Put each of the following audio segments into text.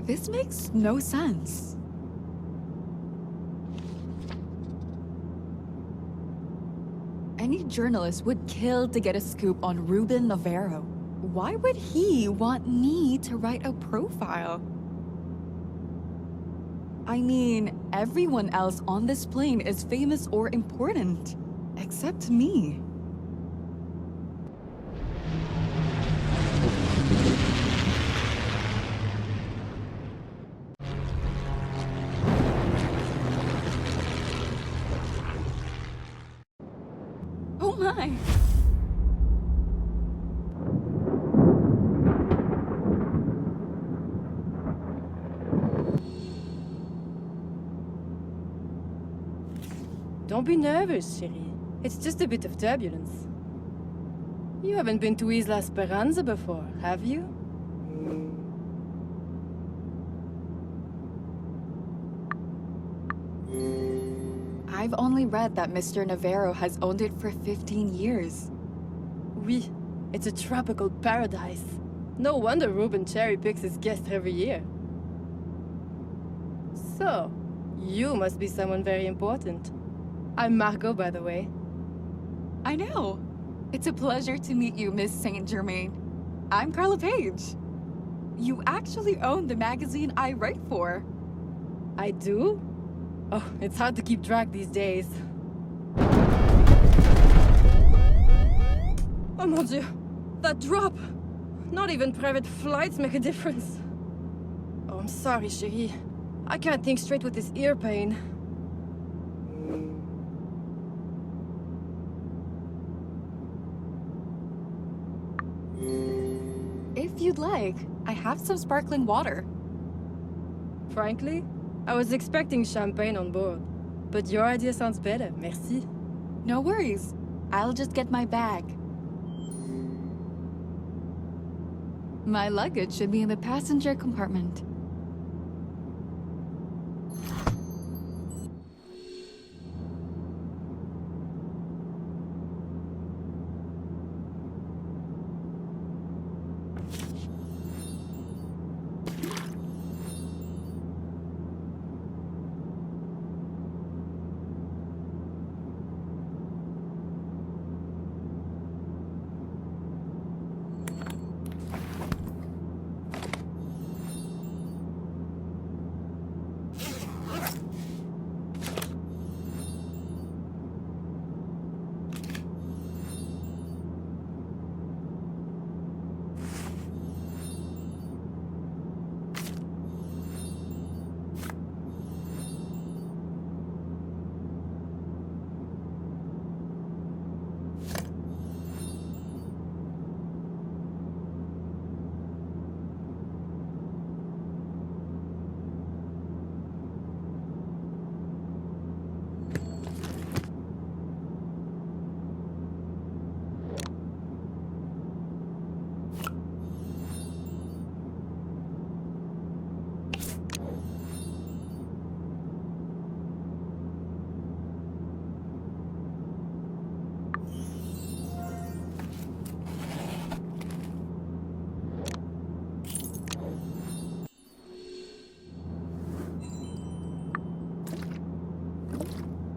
This makes no sense. Any journalist would kill to get a scoop on Ruben Navarro. Why would he want me to write a profile? I mean, everyone else on this plane is famous or important, except me. Oh my! Don't be nervous, chérie. It's just a bit of turbulence. You haven't been to Isla Esperanza before, have you? I've only read that Mr. Navarro has owned it for 15 years. Oui, it's a tropical paradise. No wonder Ruben cherry picks his guests every year. So, you must be someone very important. I'm Margot, by the way. I know. It's a pleasure to meet you, Miss Saint Germain. I'm Carla Page. You actually own the magazine I write for. I do? Oh, it's hard to keep track these days. Oh mon Dieu! That drop! Not even private flights make a difference. Oh, I'm sorry, chérie. I can't think straight with this ear pain. If you'd like, I have some sparkling water. Frankly, I was expecting champagne on board. But your idea sounds better, merci. No worries. I'll just get my bag. My luggage should be in the passenger compartment.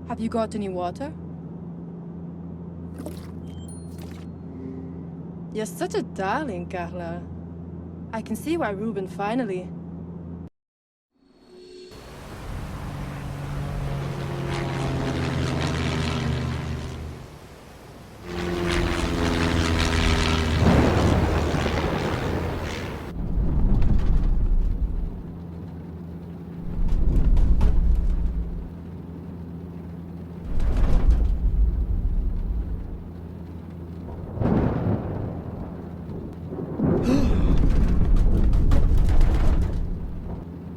Have you got any water? You're such a darling, Carla. I can see why Ruben finally...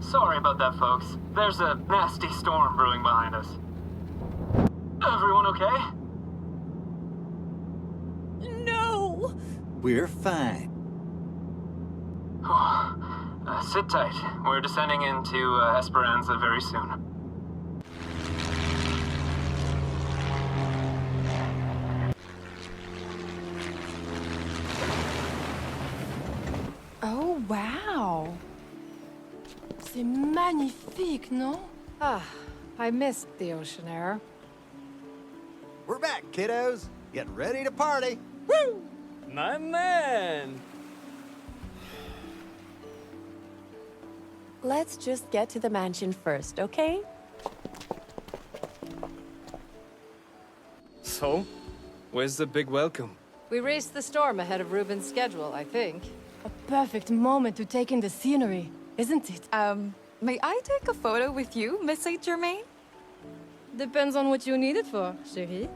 Sorry about that, folks. There's a nasty storm brewing behind us. Everyone okay? No! We're fine. Sit tight. We're descending into Esperanza very soon. Oh, wow. c'est magnifique, non? Ah, I missed the ocean air. We're back, kiddos. Get ready to party. Woo! My man! Let's just get to the mansion first, okay? So, where's the big welcome? We raced the storm ahead of Ruben's schedule, I think. A perfect moment to take in the scenery, isn't it? May I take a photo with you, Miss Saint Germain? Depends on what you need it for, chérie.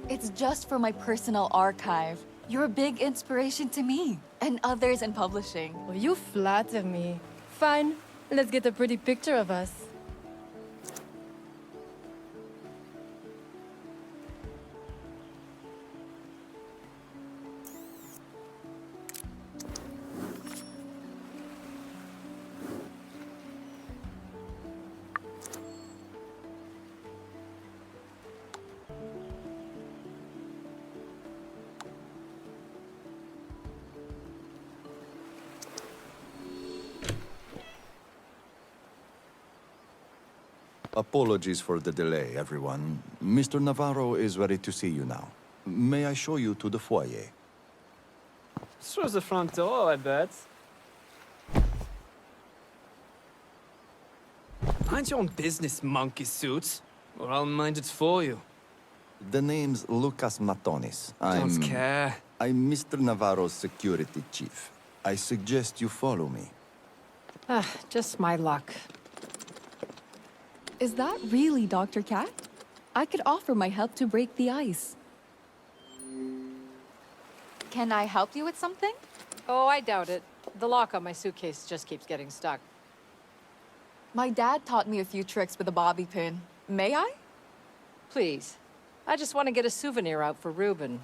It's just for my personal archive. You're a big inspiration to me and others in publishing. Oh, you flatter me. Fine, let's get a pretty picture of us. Apologies for the delay, everyone. Mr. Navarro is ready to see you now. May I show you to the foyer? Through the front door, I bet. Mind your own business, monkey suit, or I'll mind it for you. The name's Lucas Matonis. Don't care. I'm Mr. Navarro's security chief. I suggest you follow me. Ah, just my luck. Is that really Dr. Cat? I could offer my help to break the ice. Can I help you with something? Oh, I doubt it. The lock on my suitcase just keeps getting stuck. My dad taught me a few tricks with a bobby pin. May I? Please. I just want to get a souvenir out for Ruben.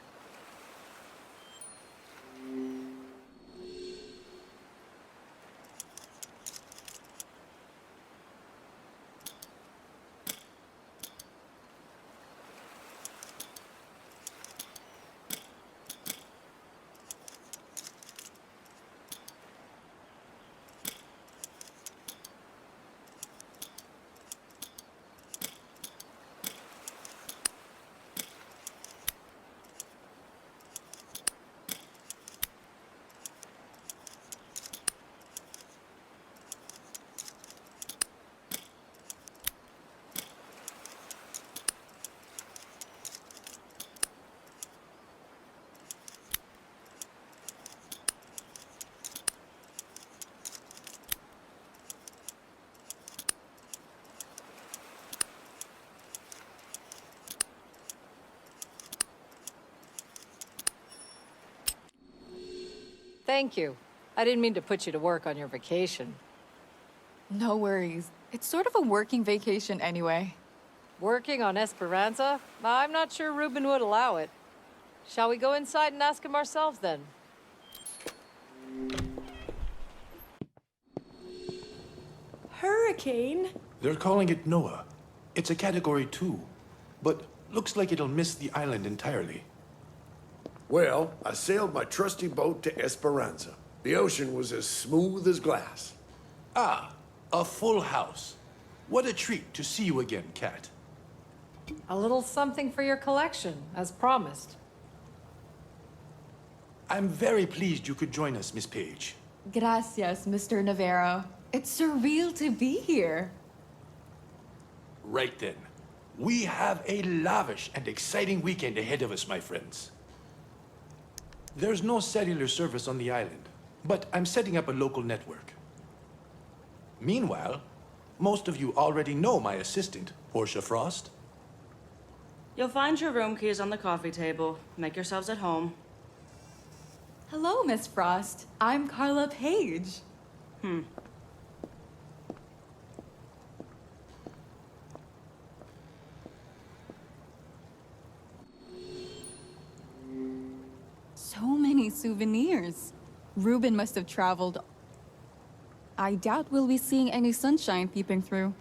Thank you. I didn't mean to put you to work on your vacation. No worries. It's sort of a working vacation anyway. Working on Esperanza? I'm not sure Ruben would allow it. Shall we go inside and ask him ourselves then? Hurricane? They're calling it Noah. It's a Category 2, but looks like it'll miss the island entirely. Well, I sailed my trusty boat to Esperanza. The ocean was as smooth as glass. Ah, a full house. What a treat to see you again, Kat. A little something for your collection, as promised. I'm very pleased you could join us, Miss Page. Gracias, Mr. Navarro. It's surreal to be here. Right then. We have a lavish and exciting weekend ahead of us, my friends. There's no cellular service on the island, but I'm setting up a local network. Meanwhile, most of you already know my assistant, Portia Frost. You'll find your room keys on the coffee table. Make yourselves at home. Hello, Miss Frost. I'm Carla Page. So many souvenirs. Ruben must have traveled. I doubt we'll be seeing any sunshine peeping through.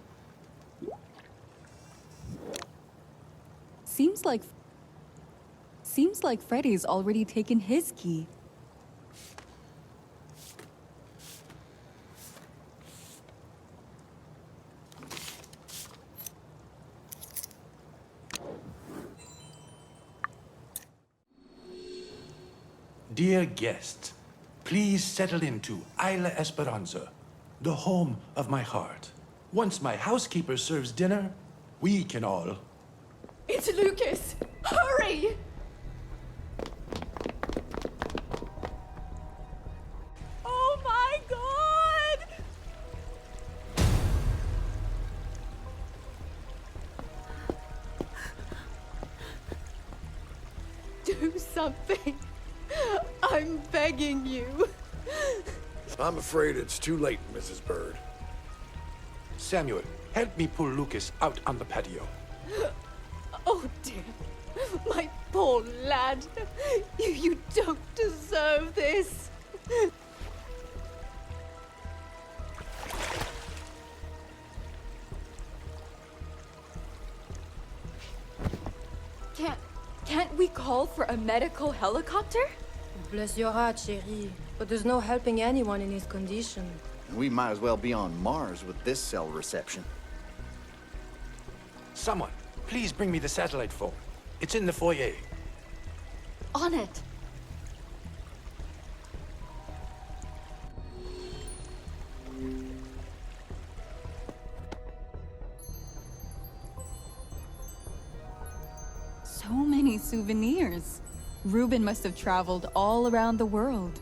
Seems like Seems like Freddy's already taken his key. Dear guests, please settle into Isla Esperanza, the home of my heart. Once my housekeeper serves dinner, we can all... It's Lucas! Hurry! Oh my god! Do something. I'm begging you. I'm afraid it's too late, Mrs. Bird. Samuel, help me pull Lucas out on the patio. Oh dear. My poor lad. You don't deserve this. Can't we call for a medical helicopter? Bless your heart, chérie. But there's no helping anyone in his condition. We might as well be on Mars with this cell reception. Someone, please bring me the satellite phone. It's in the foyer. On it. So many souvenirs. Ruben must have traveled all around the world.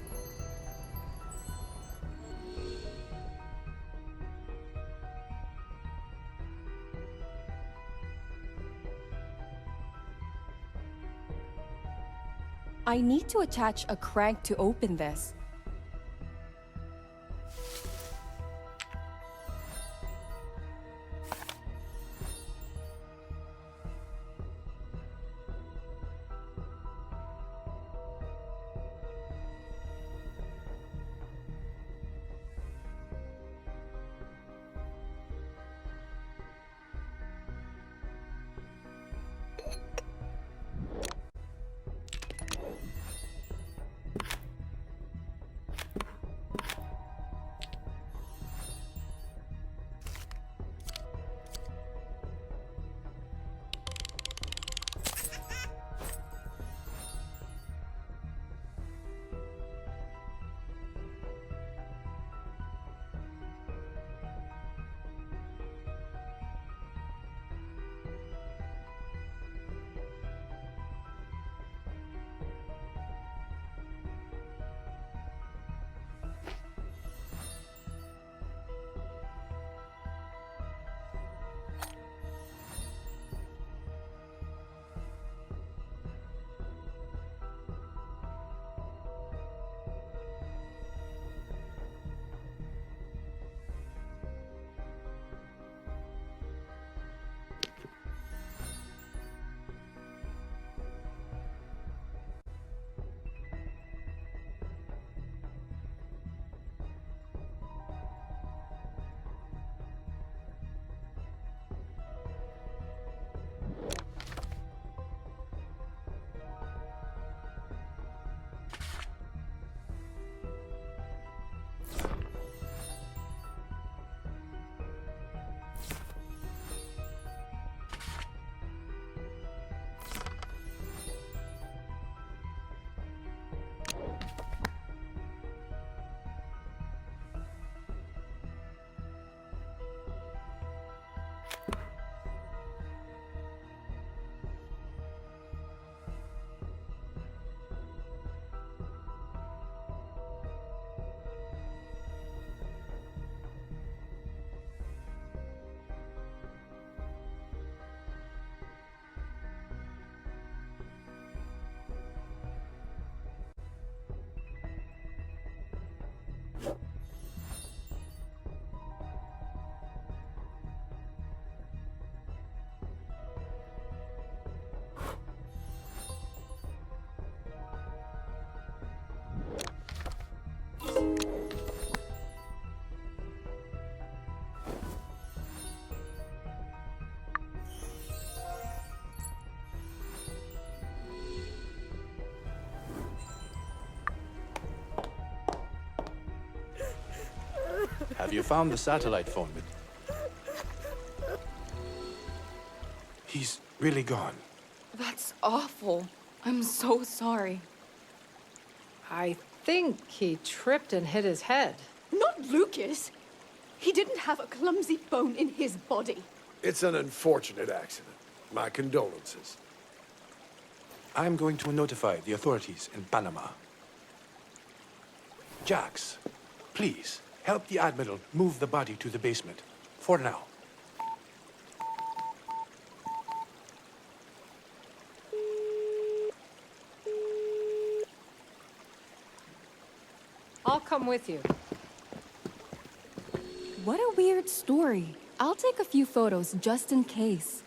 I need to attach a crank to open this. You found the satellite phone, but... He's really gone. That's awful. I'm so sorry. I think he tripped and hit his head. Not Lucas! He didn't have a clumsy bone in his body. It's an unfortunate accident. My condolences. I'm going to notify the authorities in Panama. Jax, please, help the Admiral move the body to the basement. For now. I'll come with you. What a weird story. I'll take a few photos just in case.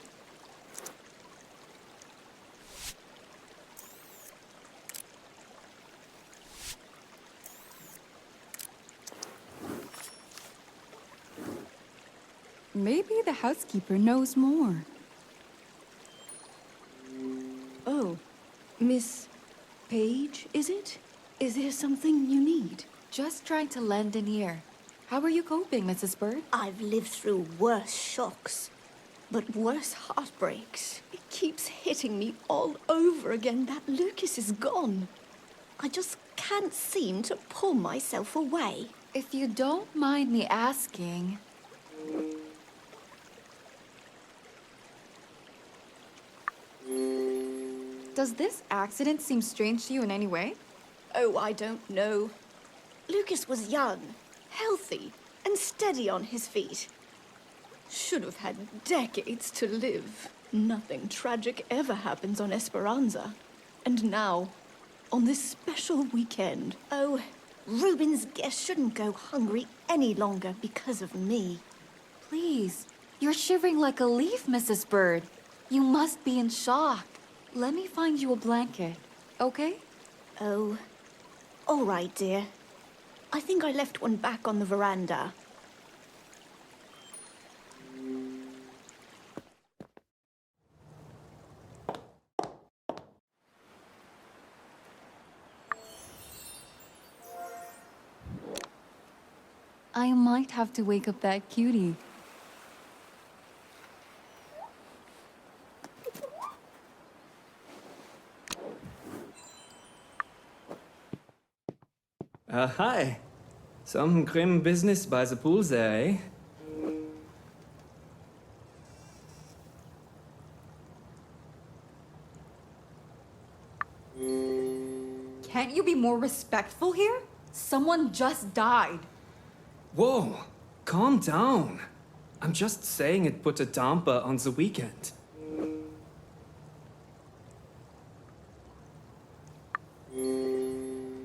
Maybe the housekeeper knows more. Oh, Miss Page, is it? Is there something you need? Just trying to lend an ear. How are you coping, Mrs. Bird? I've lived through worse shocks, but worse heartbreaks. It keeps hitting me all over again that Lucas is gone. I just can't seem to pull myself away. If you don't mind me asking... Does this accident seem strange to you in any way? Oh, I don't know. Lucas was young, healthy, and steady on his feet. Should have had decades to live. Nothing tragic ever happens on Esperanza. And now, on this special weekend... Oh, Reuben's guests shouldn't go hungry any longer because of me. Please, you're shivering like a leaf, Mrs. Bird. You must be in shock. Let me find you a blanket, okay? Oh, all right, dear. I think I left one back on the veranda. I might have to wake up that cutie. Hi. Some grim business by the pool there, eh? Can't you be more respectful here? Someone just died. Whoa, calm down. I'm just saying it put a damper on the weekend.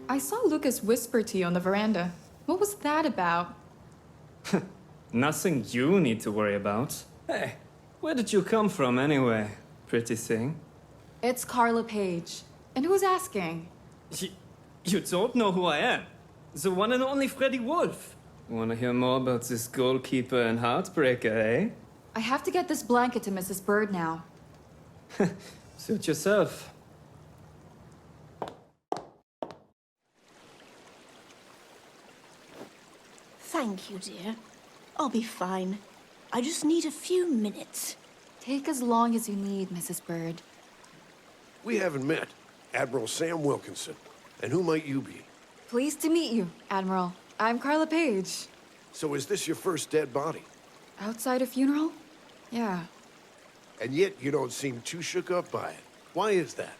I saw Lucas whisper to you on the veranda. What was that about? Nothing you need to worry about. Hey, where did you come from anyway, pretty thing? It's Carla Page. And who's asking? You don't know who I am. The one and only Freddy Wolf. Wanna hear more about this goalkeeper and heartbreaker, eh? I have to get this blanket to Mrs. Bird now. Suit yourself. Thank you, dear. I'll be fine. I just need a few minutes. Take as long as you need, Mrs. Bird. We haven't met. Admiral Sam Wilkinson. And who might you be? Pleased to meet you, Admiral. I'm Carla Page. So is this your first dead body? Outside a funeral? Yeah. And yet you don't seem too shook up by it. Why is that?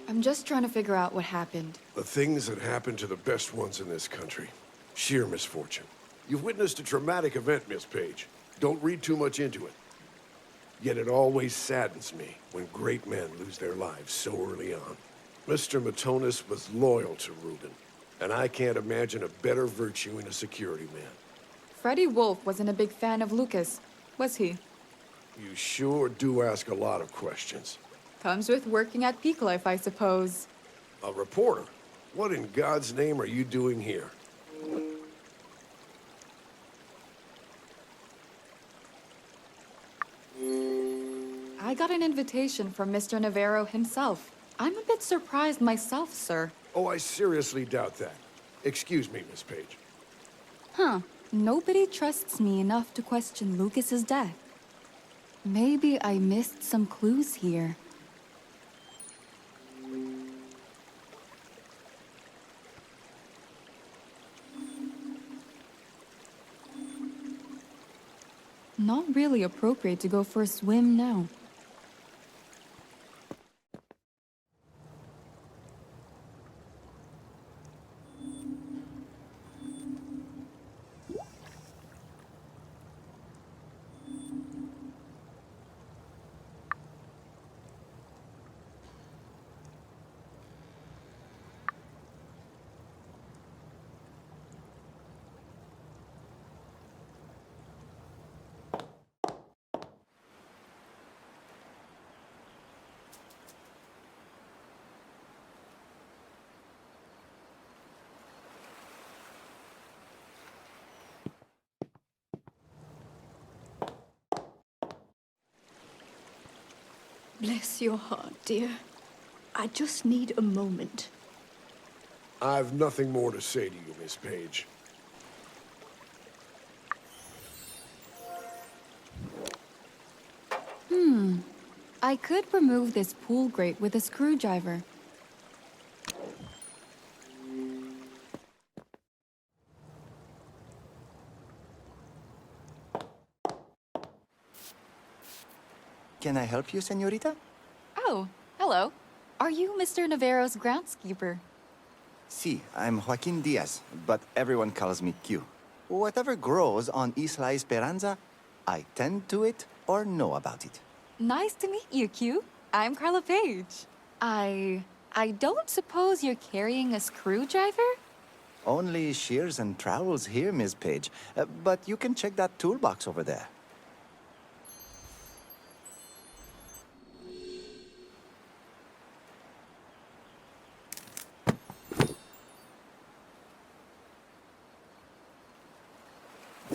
I'm just trying to figure out what happened. The things that happen to the best ones in this country. Sheer misfortune. You've witnessed a traumatic event, Miss Page. Don't read too much into it. Yet it always saddens me when great men lose their lives so early on. Mr. Matonis was loyal to Reuben, and I can't imagine a better virtue in a security man. Freddy Wolf wasn't a big fan of Lucas, was he? You sure do ask a lot of questions. Comes with working at Peak Life, I suppose. A reporter? What in God's name are you doing here? I got an invitation from Mr. Navarro himself. I'm a bit surprised myself, sir. Oh, I seriously doubt that. Excuse me, Miss Page. Huh. Nobody trusts me enough to question Lucas's death. Maybe I missed some clues here. Not really appropriate to go for a swim now. Bless your heart, dear. I just need a moment. I've nothing more to say to you, Miss Page. I could remove this pool grate with a screwdriver. Can I help you, señorita? Oh, hello. Are you Mr. Navarro's groundskeeper? Si, I'm Joaquin Diaz, but everyone calls me Q. Whatever grows on Isla Esperanza, I tend to it or know about it. Nice to meet you, Q. I'm Carla Page. I don't suppose you're carrying a screwdriver? Only shears and trowels here, Miss Page. But you can check that toolbox over there.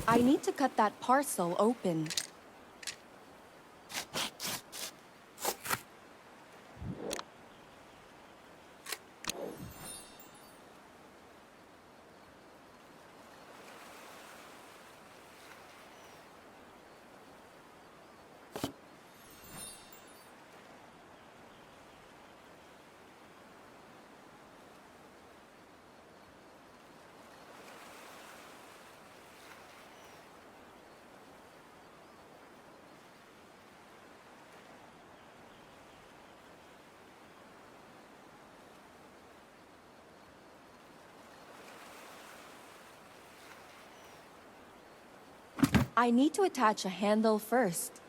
I need to cut that parcel open. I need to attach a handle first.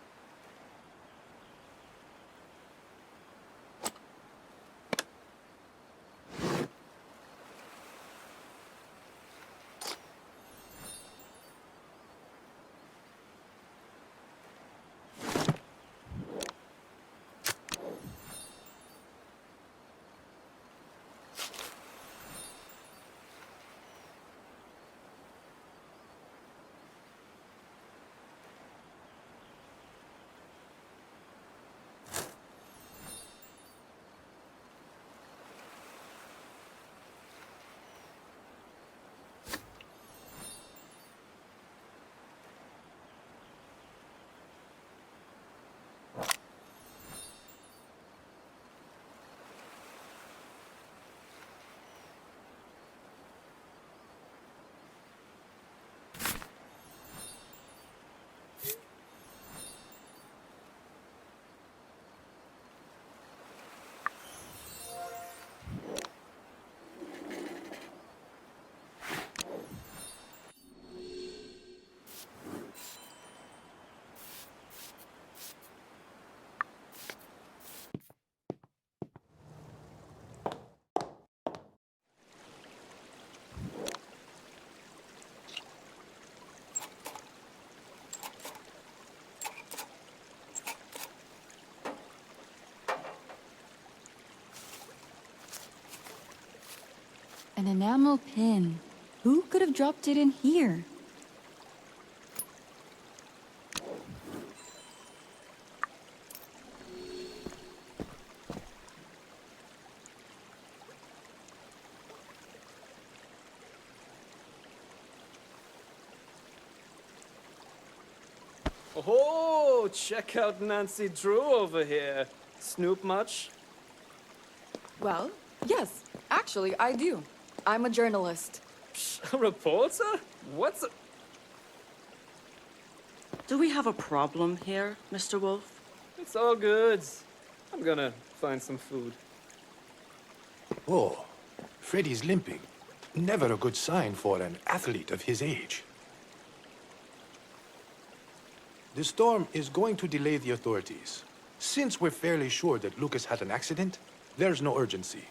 An enamel pin. Who could have dropped it in here? Oh, check out Nancy Drew over here. Snoop much? Well, yes, actually, I do. I'm a journalist. A reporter? What's a... Do we have a problem here, Mr. Wolf? It's all good. I'm gonna find some food. Oh, Freddy's limping. Never a good sign for an athlete of his age. The storm is going to delay the authorities. Since we're fairly sure that Lucas had an accident, there's no urgency.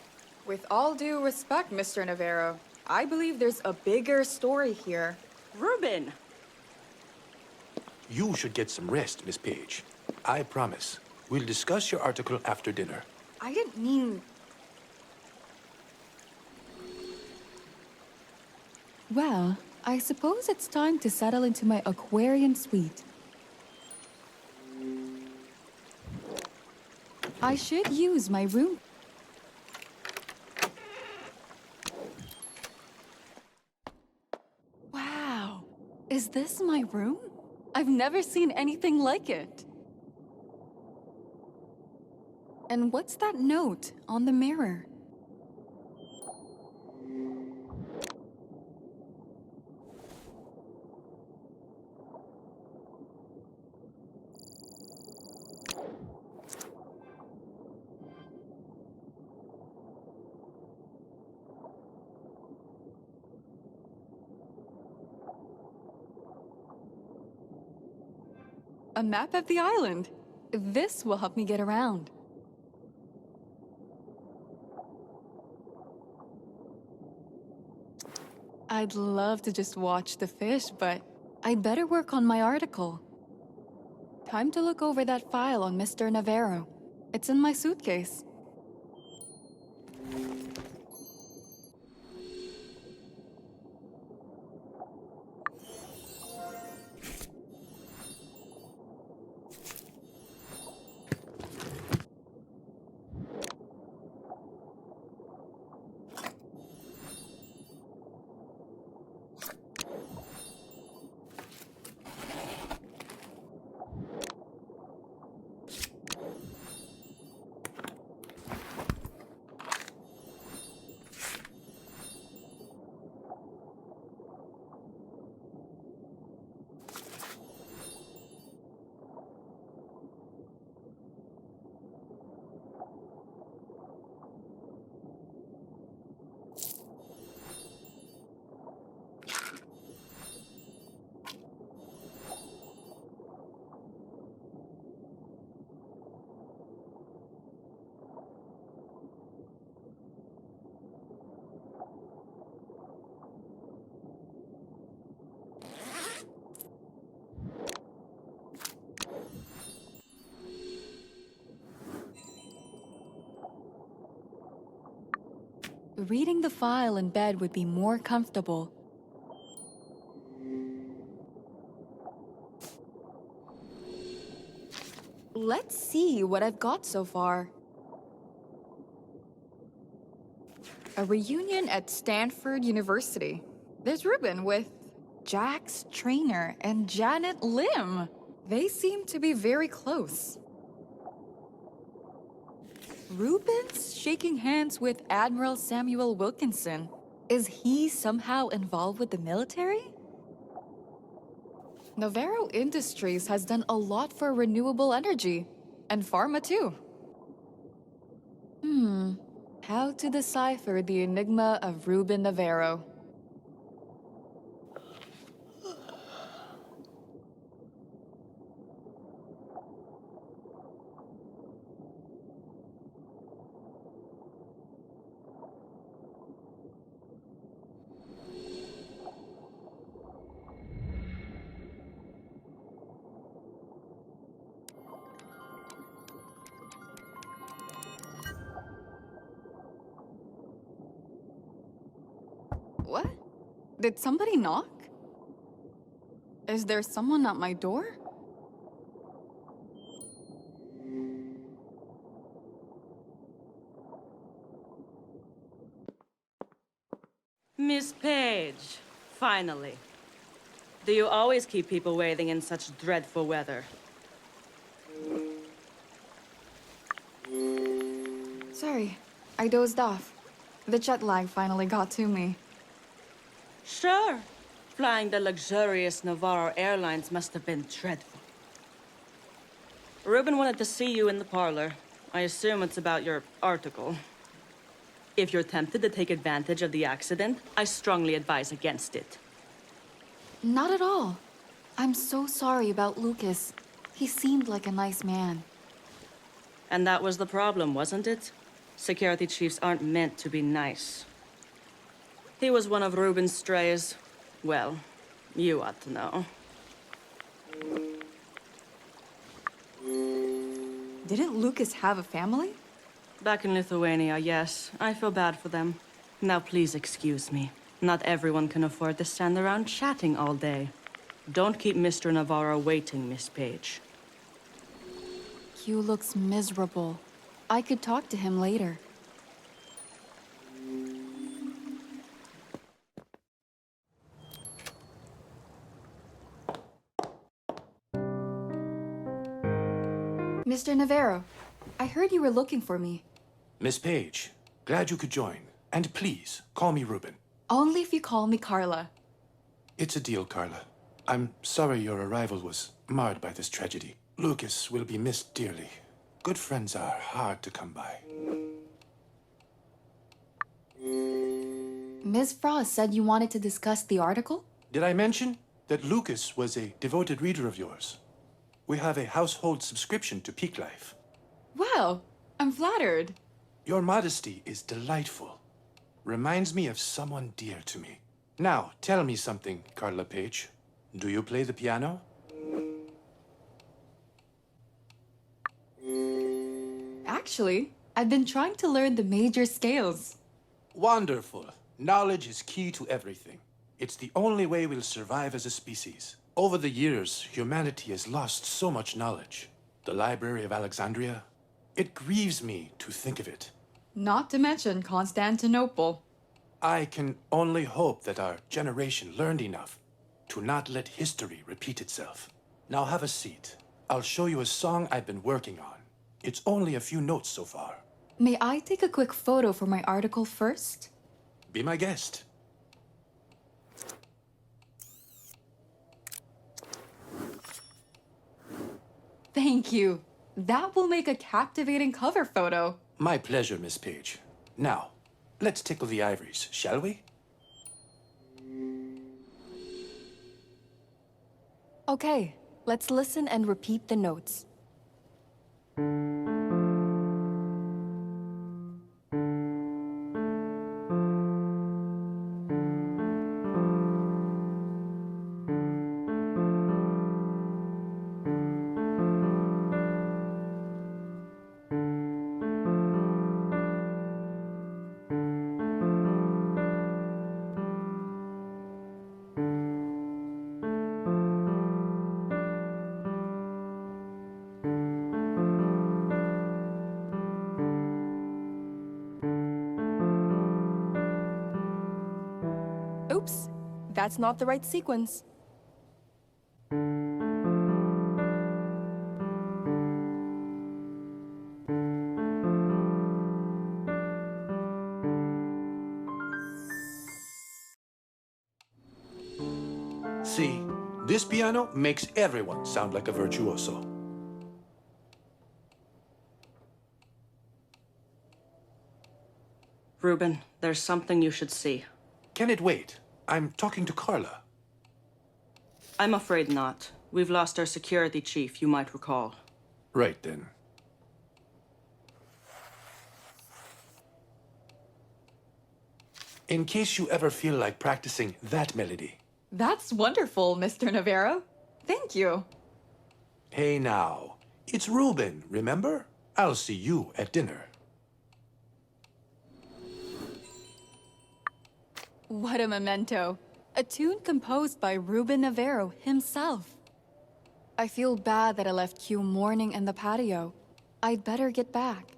With all due respect, Mr. Navarro, I believe there's a bigger story here. Ruben! You should get some rest, Miss Page. I promise. We'll discuss your article after dinner. I didn't mean... Well, I suppose it's time to settle into my Aquarian suite. I should use my room. Wow, is this my room? I've never seen anything like it. And what's that note on the mirror? A map of the island. This will help me get around. I'd love to just watch the fish, but I'd better work on my article. Time to look over that file on Mr. Navarro. It's in my suitcase. Reading the file in bed would be more comfortable. Let's see what I've got so far. A reunion at Stanford University. There's Ruben with Jack's trainer and Janet Lim. They seem to be very close. Ruben's shaking hands with Admiral Samuel Wilkinson. Is he somehow involved with the military? Navarro Industries has done a lot for renewable energy, and pharma too. How to decipher the enigma of Ruben Navarro? What? Did somebody knock? Is there someone at my door? Miss Page, finally. Do you always keep people waiting in such dreadful weather? Sorry, I dozed off. The jet lag finally got to me. Sure. Flying the luxurious Navarro Airlines must have been dreadful. Ruben wanted to see you in the parlor. I assume it's about your article. If you're tempted to take advantage of the accident, I strongly advise against it. Not at all. I'm so sorry about Lucas. He seemed like a nice man. And that was the problem, wasn't it? Security chiefs aren't meant to be nice. He was one of Ruben's strays. Well, you ought to know. Didn't Lucas have a family? Back in Lithuania, yes. I feel bad for them. Now please excuse me. Not everyone can afford to stand around chatting all day. Don't keep Mr. Navarro waiting, Miss Page. Q looks miserable. I could talk to him later. Mr. Navarro, I heard you were looking for me. Miss Page, glad you could join. And please, call me Ruben. Only if you call me Carla. It's a deal, Carla. I'm sorry your arrival was marred by this tragedy. Lucas will be missed dearly. Good friends are hard to come by. Ms. Frost said you wanted to discuss the article? Did I mention that Lucas was a devoted reader of yours? We have a household subscription to Peak Life. Well, I'm flattered. Your modesty is delightful. Reminds me of someone dear to me. Now, tell me something, Carla Page. Do you play the piano? Actually, I've been trying to learn the major scales. Wonderful. Knowledge is key to everything. It's the only way we'll survive as a species. Over the years, humanity has lost so much knowledge. The Library of Alexandria. It grieves me to think of it. Not to mention Constantinople. I can only hope that our generation learned enough to not let history repeat itself. Now have a seat. I'll show you a song I've been working on. It's only a few notes so far. May I take a quick photo for my article first? Be my guest. Thank you. That will make a captivating cover photo. My pleasure, Miss Page. Now, let's tickle the ivories, shall we? Okay, let's listen and repeat the notes. Oops, that's not the right sequence. See, this piano makes everyone sound like a virtuoso. Ruben, there's something you should see. Can it wait? I'm talking to Carla. I'm afraid not. We've lost our security chief, you might recall. Right then. In case you ever feel like practicing that melody. That's wonderful, Mr. Navarro. Thank you. Hey now, it's Ruben, remember? I'll see you at dinner. What a memento. A tune composed by Ruben Navarro himself. I feel bad that I left Q mourning in the patio. I'd better get back.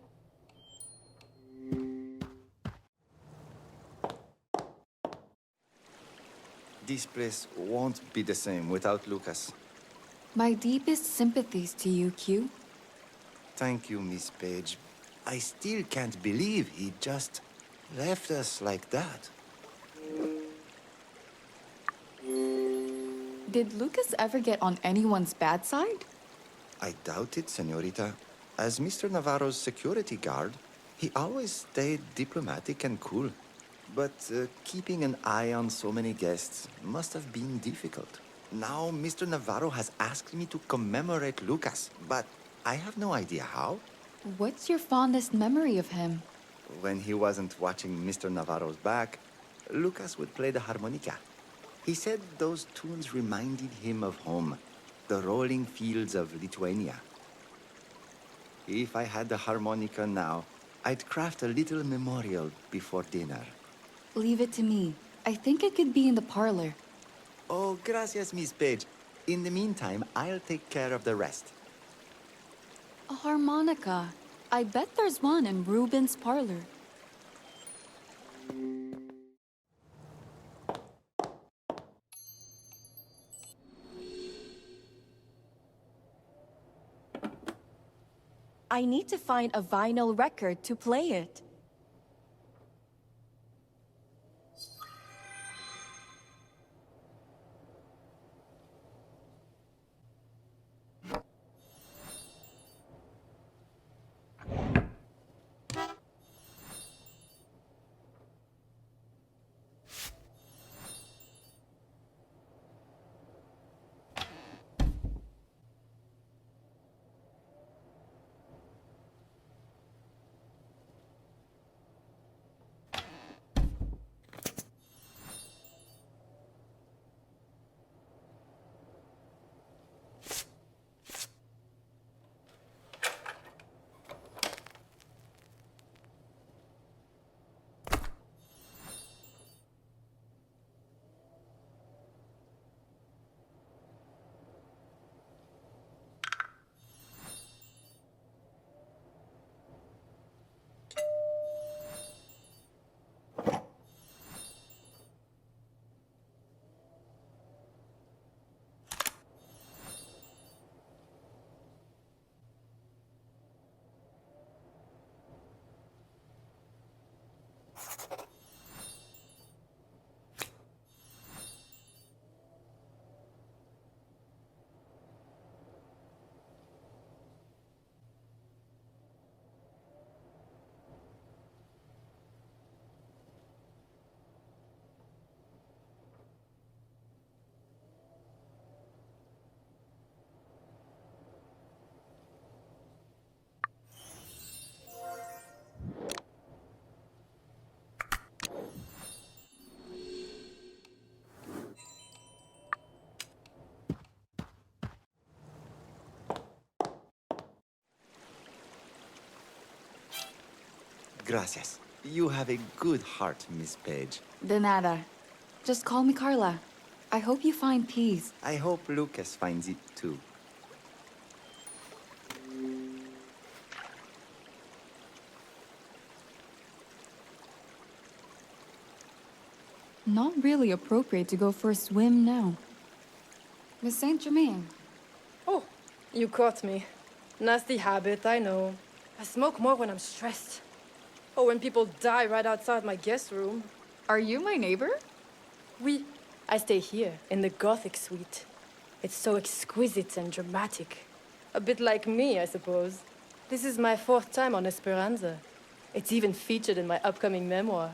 This place won't be the same without Lucas. My deepest sympathies to you, Q. Thank you, Miss Page. I still can't believe he just left us like that. Did Lucas ever get on anyone's bad side? I doubt it, señorita. As Mr. Navarro's security guard, he always stayed diplomatic and cool. But keeping an eye on so many guests must have been difficult. Now, Mr. Navarro has asked me to commemorate Lucas, but I have no idea how. What's your fondest memory of him? When he wasn't watching Mr. Navarro's back, Lucas would play the harmonica. He said those tunes reminded him of home, the rolling fields of Lithuania. If I had the harmonica now, I'd craft a little memorial before dinner. Leave it to me. I think it could be in the parlor. Oh, gracias, Miss Page. In the meantime, I'll take care of the rest. A harmonica. I bet there's one in Ruben's parlor. I need to find a vinyl record to play it. Gracias. You have a good heart, Miss Page. De nada. Just call me Carla. I hope you find peace. I hope Lucas finds it too. Not really appropriate to go for a swim now. Miss Saint Germain. Oh, you caught me. Nasty habit, I know. I smoke more when I'm stressed. Or when people die right outside my guest room. Are you my neighbor? Oui. I stay here, in the Gothic suite. It's so exquisite and dramatic. A bit like me, I suppose. This is my 4th time on Esperanza. It's even featured in my upcoming memoir.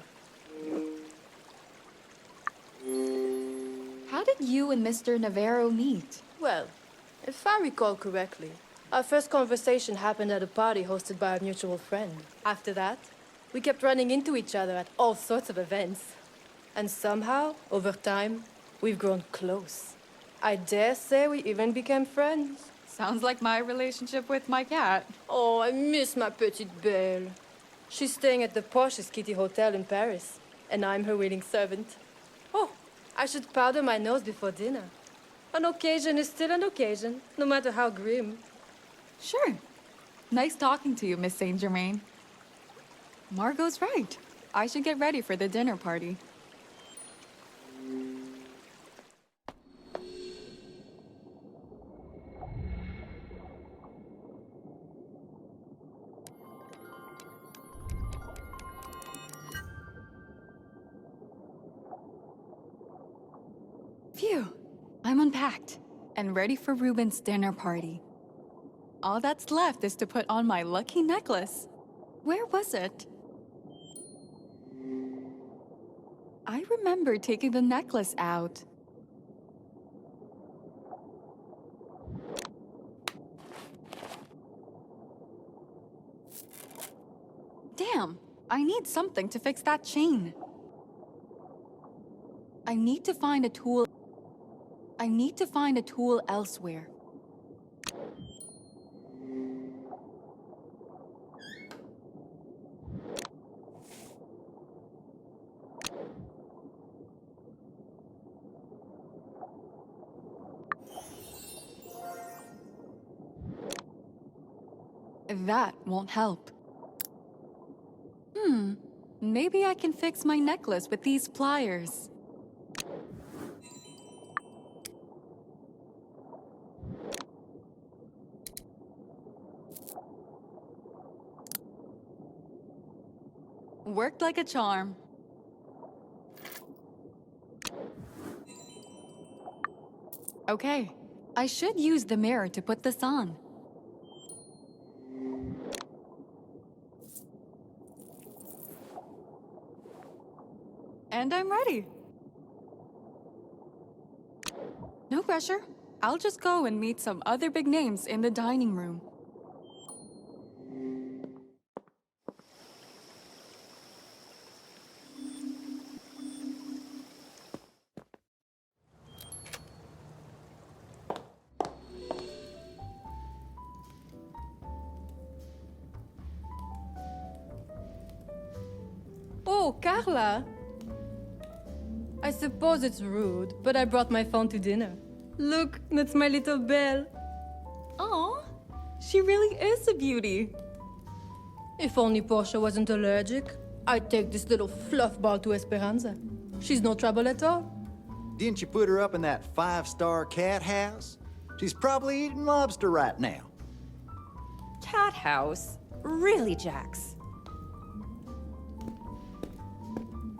How did you and Mr. Navarro meet? Well, if I recall correctly, our first conversation happened at a party hosted by a mutual friend. After that, we kept running into each other at all sorts of events. And somehow, over time, we've grown close. I dare say we even became friends. Sounds like my relationship with my cat. Oh, I miss my petite belle. She's staying at the poshest Kitty Hotel in Paris, and I'm her waiting servant. Oh, I should powder my nose before dinner. An occasion is still an occasion, no matter how grim. Sure. Nice talking to you, Miss Saint Germain. Margot's right. I should get ready for the dinner party. I'm unpacked and ready for Ruben's dinner party. All that's left is to put on my lucky necklace. Where was it? I remember taking the necklace out. Damn, I need something to fix that chain. I need to find a tool elsewhere. That won't help. Maybe I can fix my necklace with these pliers. Worked like a charm. Okay, I should use the mirror to put this on. And I'm ready. No pressure. I'll just go and meet some other big names in the dining room. Oh, Carla! I suppose it's rude, but I brought my phone to dinner. Look, that's my little Belle. Aw, she really is a beauty. If only Portia wasn't allergic, I'd take this little fluff ball to Esperanza. She's no trouble at all. Didn't you put her up in that five-star cat house? She's probably eating lobster right now. Cat house? Really, Jax?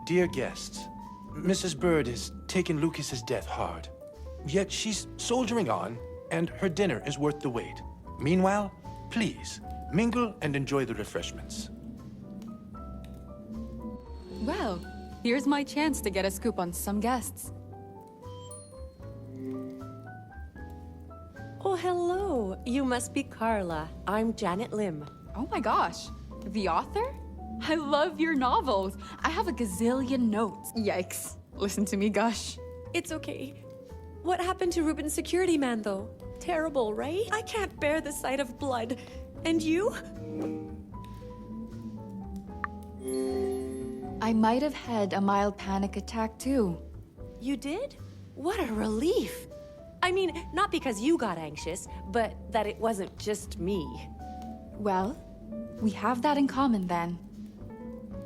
Dear guests, Mrs. Bird is taking Lucas's death hard. Yet she's soldiering on, and her dinner is worth the wait. Meanwhile, please, mingle and enjoy the refreshments. Well, here's my chance to get a scoop on some guests. Oh, hello. You must be Carla. I'm Janet Lim. Oh my gosh, the author? I love your novels. I have a gazillion notes. Yikes. Listen to me gush. It's okay. What happened to Ruben's security man, though? Terrible, right? I can't bear the sight of blood. And you? I might have had a mild panic attack too. You did? What a relief. I mean, not because you got anxious, but that it wasn't just me. Well, we have that in common then.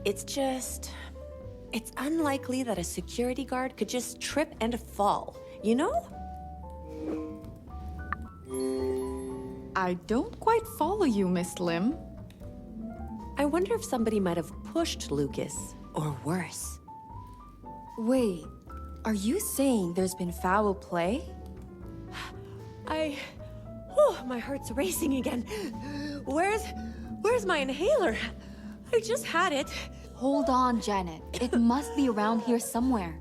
It's unlikely that a security guard could just trip and fall, you know? I don't quite follow you, Miss Lim. I wonder if somebody might have pushed Lucas, or worse. Wait, are you saying there's been foul play? My heart's racing again. Where's my inhaler? I just had it. Hold on, Janet. It must be around here somewhere.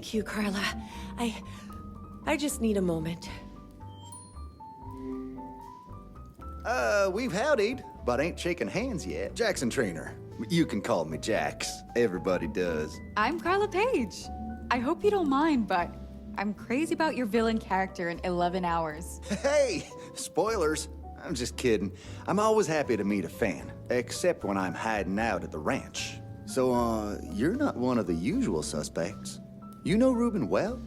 Thank you, Carla. I just need a moment. We've howdied, but ain't shaken hands yet. Jackson Trainer. You can call me Jax. Everybody does. I'm Carla Page. I hope you don't mind, but I'm crazy about your villain character in 11 hours. Hey, spoilers. I'm just kidding. I'm always happy to meet a fan, except when I'm hiding out at the ranch. So, you're not one of the usual suspects. You know Ruben well?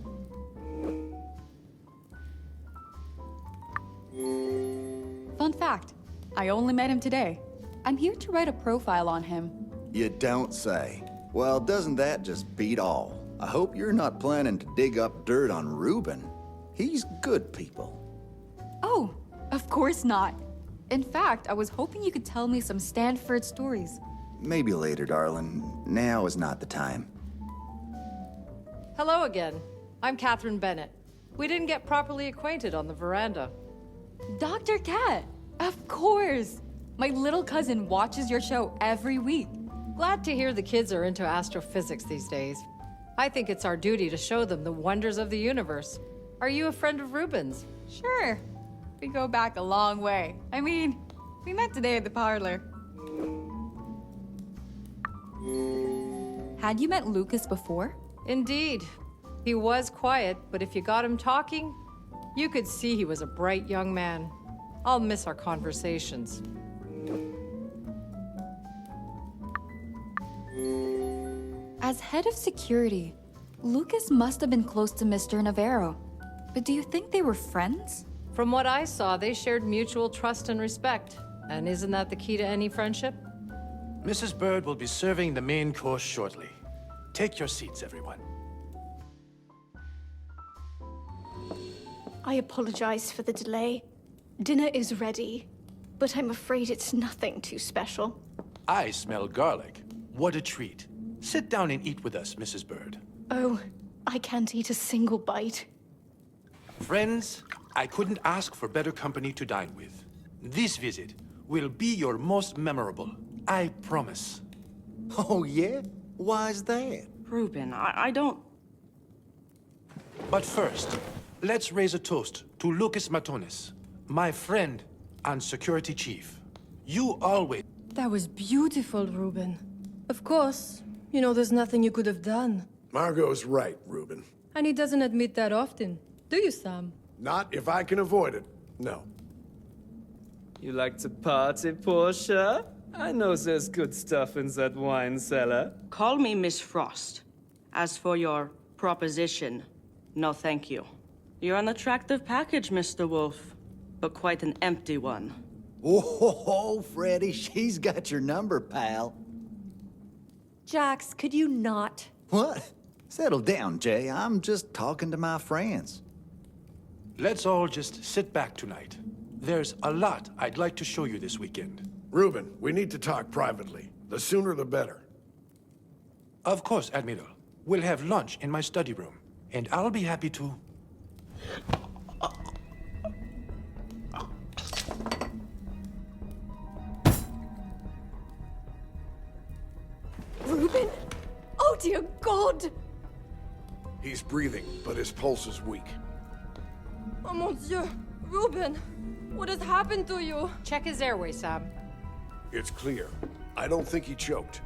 Fun fact, I only met him today. I'm here to write a profile on him. You don't say. Well, doesn't that just beat all? I hope you're not planning to dig up dirt on Ruben. He's good people. Oh, of course not. In fact, I was hoping you could tell me some Stanford stories. Maybe later, darling. Now is not the time. Hello again. I'm Catherine Bennett. We didn't get properly acquainted on the veranda. Dr. Cat, of course. My little cousin watches your show every week. Glad to hear the kids are into astrophysics these days. I think it's our duty to show them the wonders of the universe. Are you a friend of Ruben's? Sure. We go back a long way. I mean, we met today at the parlor. Had you met Lucas before? Indeed. He was quiet, but if you got him talking, you could see he was a bright young man. I'll miss our conversations. As head of security, Lucas must have been close to Mr. Navarro. But do you think they were friends? From what I saw, they shared mutual trust and respect. And isn't that the key to any friendship? Mrs. Bird will be serving the main course shortly. Take your seats, everyone. I apologize for the delay. Dinner is ready, but I'm afraid it's nothing too special. I smell garlic. What a treat. Sit down and eat with us, Mrs. Bird. Oh, I can't eat a single bite. Friends, I couldn't ask for better company to dine with. This visit will be your most memorable. I promise. Oh, yeah? Why's that? Ruben, I don't... But first, let's raise a toast to Lucas Matonis, my friend and security chief. You always... That was beautiful, Ruben. Of course, you know there's nothing you could have done. Margot's right, Ruben. And he doesn't admit that often. Do you, Sam? Not if I can avoid it. No. You like to party, Portia? I know there's good stuff in that wine cellar. Call me Miss Frost. As for your proposition, no thank you. You're an attractive package, Mr. Wolf, but quite an empty one. Oh, Freddy, she's got your number, pal. Jax, could you not? What? Settle down, Jay. I'm just talking to my friends. Let's all just sit back tonight. There's a lot I'd like to show you this weekend. Ruben, we need to talk privately. The sooner the better. Of course, Admiral. We'll have lunch in my study room, and I'll be happy to... Ruben? Oh, dear God! He's breathing, but his pulse is weak. Oh, mon Dieu! Ruben! What has happened to you? Check his airway, Sam. It's clear. I don't think he choked.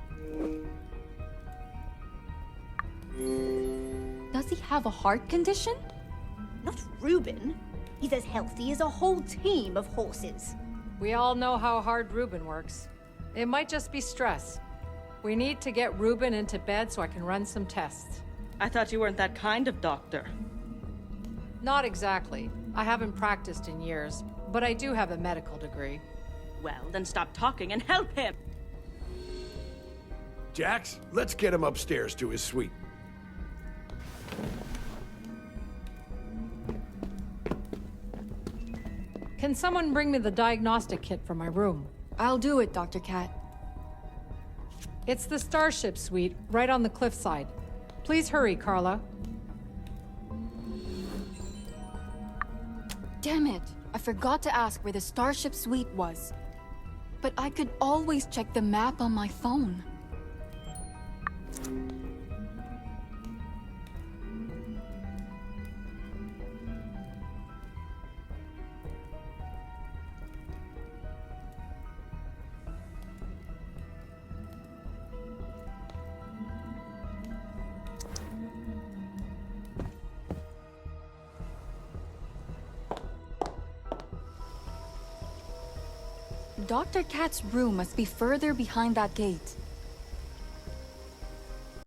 Does he have a heart condition? Not Ruben. He's as healthy as a whole team of horses. We all know how hard Ruben works. It might just be stress. We need to get Ruben into bed so I can run some tests. I thought you weren't that kind of doctor. Not exactly. I haven't practiced in years, but I do have a medical degree. Well, then stop talking and help him! Jax, let's get him upstairs to his suite. Can someone bring me the diagnostic kit from my room? I'll do it, Dr. Cat. It's the Starship suite, right on the cliffside. Please hurry, Carla. Damn it! I forgot to ask where the Starship suite was. But I could always check the map on my phone. Dr. Kat's room must be further behind that gate.